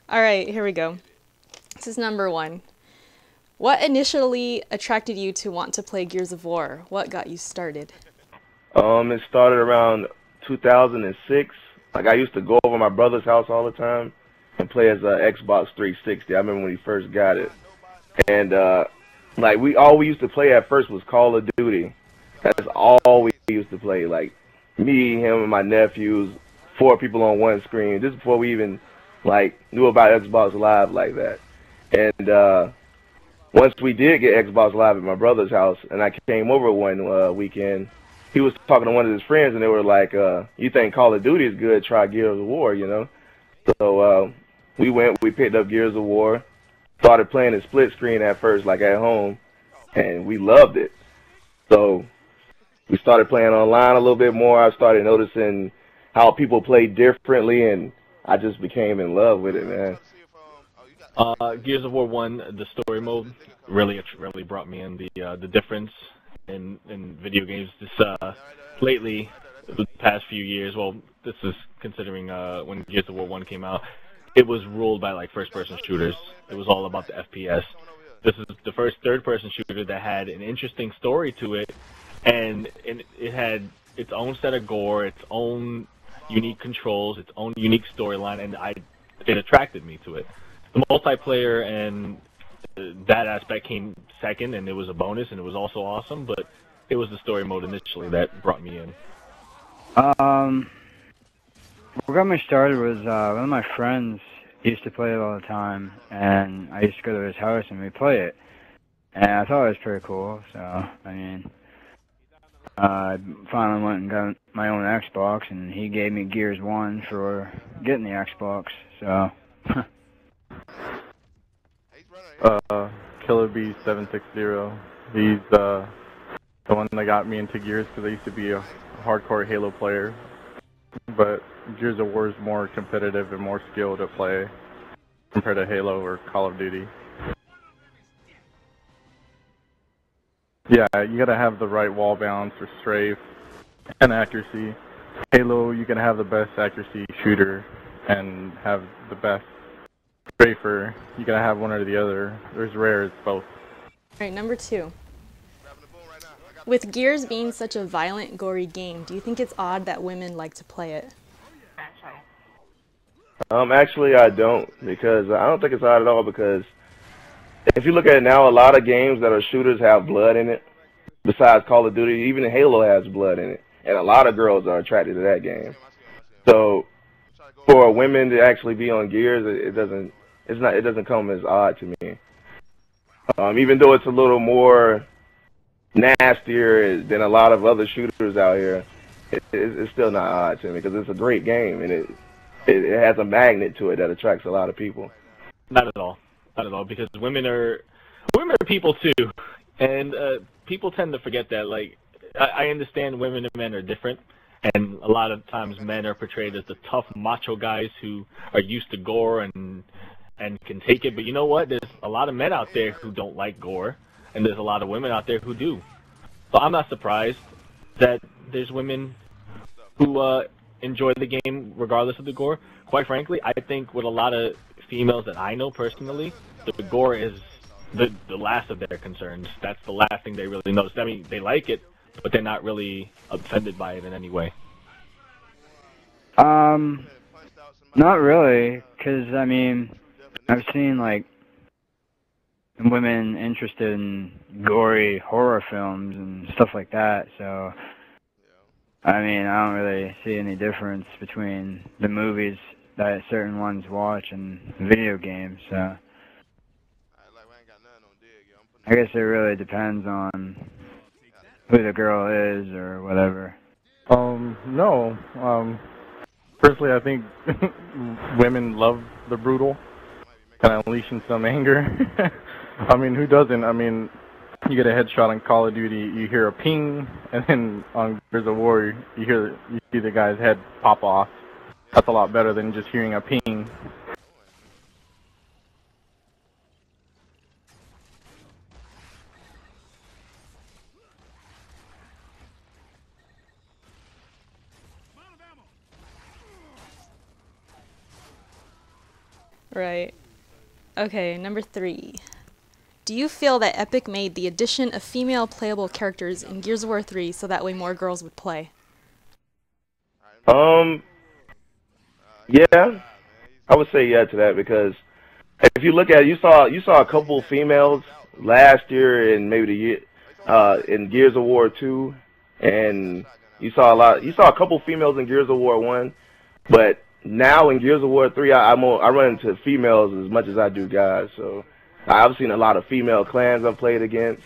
All right, here we go. This is number one. What initially attracted you to want to play Gears of War? What got you started? It started around 2006. Like I used to go over my brother's house all the time and play as a Xbox 360. I remember when he first got it, and like we all we used to play at first was Call of Duty. That's all we used to play. Like me, him, and my nephews, four people on one screen. Just before we even like knew about Xbox Live like that. And once we did get Xbox Live at my brother's house, and I came over one weekend, he was talking to one of his friends, and they were like, "You think Call of Duty is good? Try Gears of War, you know." So we picked up Gears of War, started playing a split screen at first, like at home, and we loved it. So we started playing online a little bit more. I started noticing how people play differently, and I just became in love with it, man. Gears of War 1, the story mode, really brought me in. The difference in video games lately, the past few years. Well, this is considering when Gears of War 1 came out, it was ruled by like first-person shooters. It was all about the FPS. This is the first third-person shooter that had an interesting story to it, and it had its own set of gore, its own unique controls, its own unique storyline, and it attracted me to it. The multiplayer and that aspect came second, and it was a bonus, and it was also awesome, but it was the story mode initially that brought me in. Um, what got me started was one of my friends used to play it all the time, and I used to go to his house and we'd play it. And I thought it was pretty cool, so, I mean, I finally went and got my own Xbox, and he gave me Gears 1 for getting the Xbox, so... Killer Bee 760. He's the one that got me into Gears because I used to be a hardcore Halo player. But Gears of War is more competitive and more skill to play compared to Halo or Call of Duty. Yeah, you gotta have the right wall balance for strafe and accuracy. Halo, you can have the best accuracy shooter and have the best strafer. You gotta have one or the other. There's rare, it's both. All right, number two. With Gears being such a violent, gory game, do you think it's odd that women like to play it? Actually, I don't, because I don't think it's odd at all. Because if you look at it now, a lot of games that are shooters have blood in it. Besides Call of Duty, even Halo has blood in it, and a lot of girls are attracted to that game. So for women to actually be on Gears, it doesn't come as odd to me. Even though it's a little more nastier than a lot of other shooters out here, it's still not odd to me because it's a great game and it has a magnet to it that attracts a lot of people. Not at all. Not at all, because women are people too, and people tend to forget that. Like, I understand women and men are different, and a lot of times men are portrayed as the tough macho guys who are used to gore and can take it. But you know what? There's a lot of men out there who don't like gore, and there's a lot of women out there who do. So I'm not surprised that there's women who enjoy the game regardless of the gore. Quite frankly, I think with a lot of females that I know personally, the gore is the last of their concerns. That's the last thing they really notice. I mean, they like it, but they're not really offended by it in any way. Not really, because, I mean, I've seen, like, women interested in gory horror films and stuff like that, so, I mean, I don't really see any difference between the movies that certain ones watch and video games, so. I guess it really depends on who the girl is or whatever. No. Personally, I think women love the brutal, kind of unleashing some anger. I mean, who doesn't? I mean, you get a headshot on Call of Duty, you hear a ping, and then on Gears of War, you see the guy's head pop off. That's a lot better than just hearing a ping. Right. Okay, number 3. Do you feel that Epic made the addition of female playable characters in Gears of War 3 so that way more girls would play? Yeah, I would say yeah to that because if you look at it, you saw a couple females last year and maybe the year in Gears of War 2, and you saw a couple females in Gears of War 1, but now in Gears of War 3, I run into females as much as I do guys. So I've seen a lot of female clans I've played against,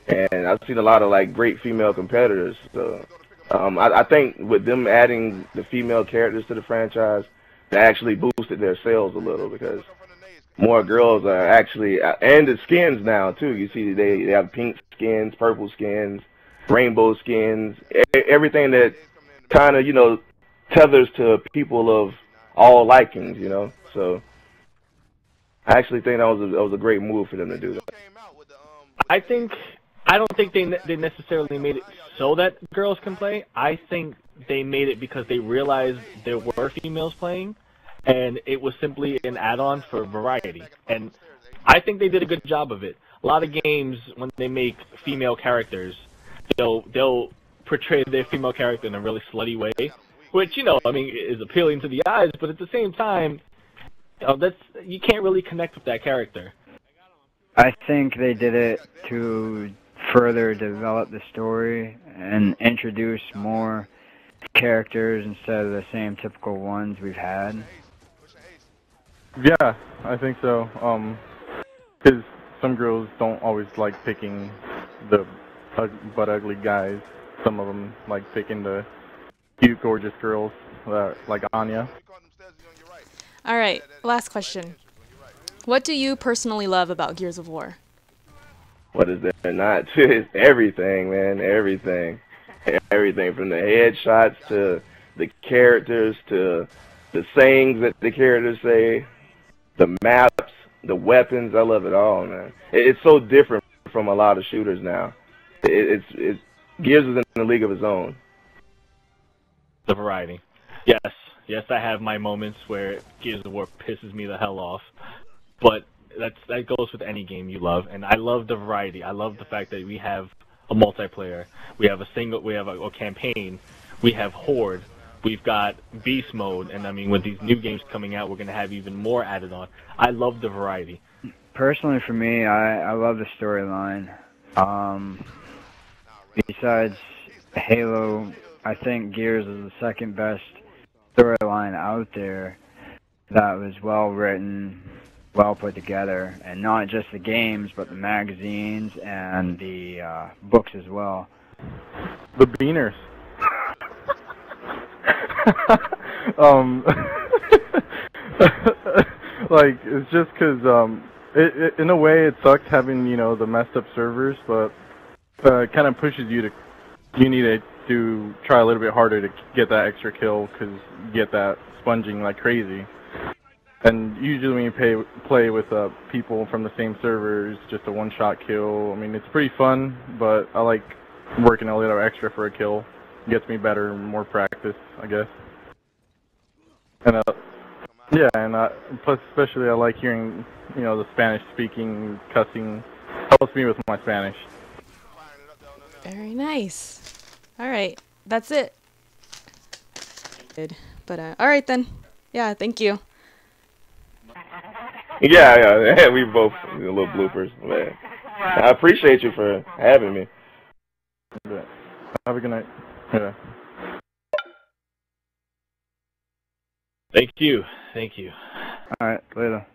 and I've seen a lot of like great female competitors. So I think with them adding the female characters to the franchise, they actually boosted their sales a little because more girls are actually, and the skins now too. You see, they have pink skins, purple skins, rainbow skins, everything that kind of tethers to people of all likings. So I actually think that was a great move for them to do that. I don't think they necessarily made it so that girls can play. I think they made it because they realized there were females playing, and it was simply an add-on for variety. And I think they did a good job of it. A lot of games, when they make female characters, they'll portray their female character in a really slutty way, which is appealing to the eyes, but at the same time, you can't really connect with that character. I think they did it to further develop the story and introduce more characters instead of the same typical ones we've had. Yeah, I think so. Because some girls don't always like picking the butt ugly guys. Some of them like picking the cute, gorgeous girls, like Anya. All right, last question. What do you personally love about Gears of War? What is there not to? It's everything, man. Everything. Everything from the headshots to the characters to the sayings that the characters say, the maps, the weapons. I love it all, man. It's so different from a lot of shooters now. It's Gears is in a league of its own. The variety. Yes, I have my moments where Gears of War pisses me the hell off, but that goes with any game you love, and I love the variety. I love the fact that we have a multiplayer, we have a campaign, we have Horde, we've got Beast Mode, and I mean with these new games coming out, we're gonna have even more added on. I love the variety. Personally, for me, I love the storyline. Besides Halo, I think Gears is the second best storyline out there that was well written, well put together, and not just the games, but the magazines and the books as well. The beaners. Like, it's just because in a way it sucks having the messed up servers, but it kind of pushes you need to try a little bit harder to get that extra kill because you get that sponging like crazy. And usually when you play with people from the same server, it's just a one-shot kill. I mean, it's pretty fun, but I like working a little extra for a kill. It gets me better, more practice, I guess. And yeah, and plus especially I like hearing the Spanish-speaking cussing. Helps me with my Spanish. Very nice. All right, that's it. Good, but all right then. Yeah, thank you. Yeah, we both little bloopers, man. I appreciate you for having me. Have a good night. Yeah. Thank you. Alright, later.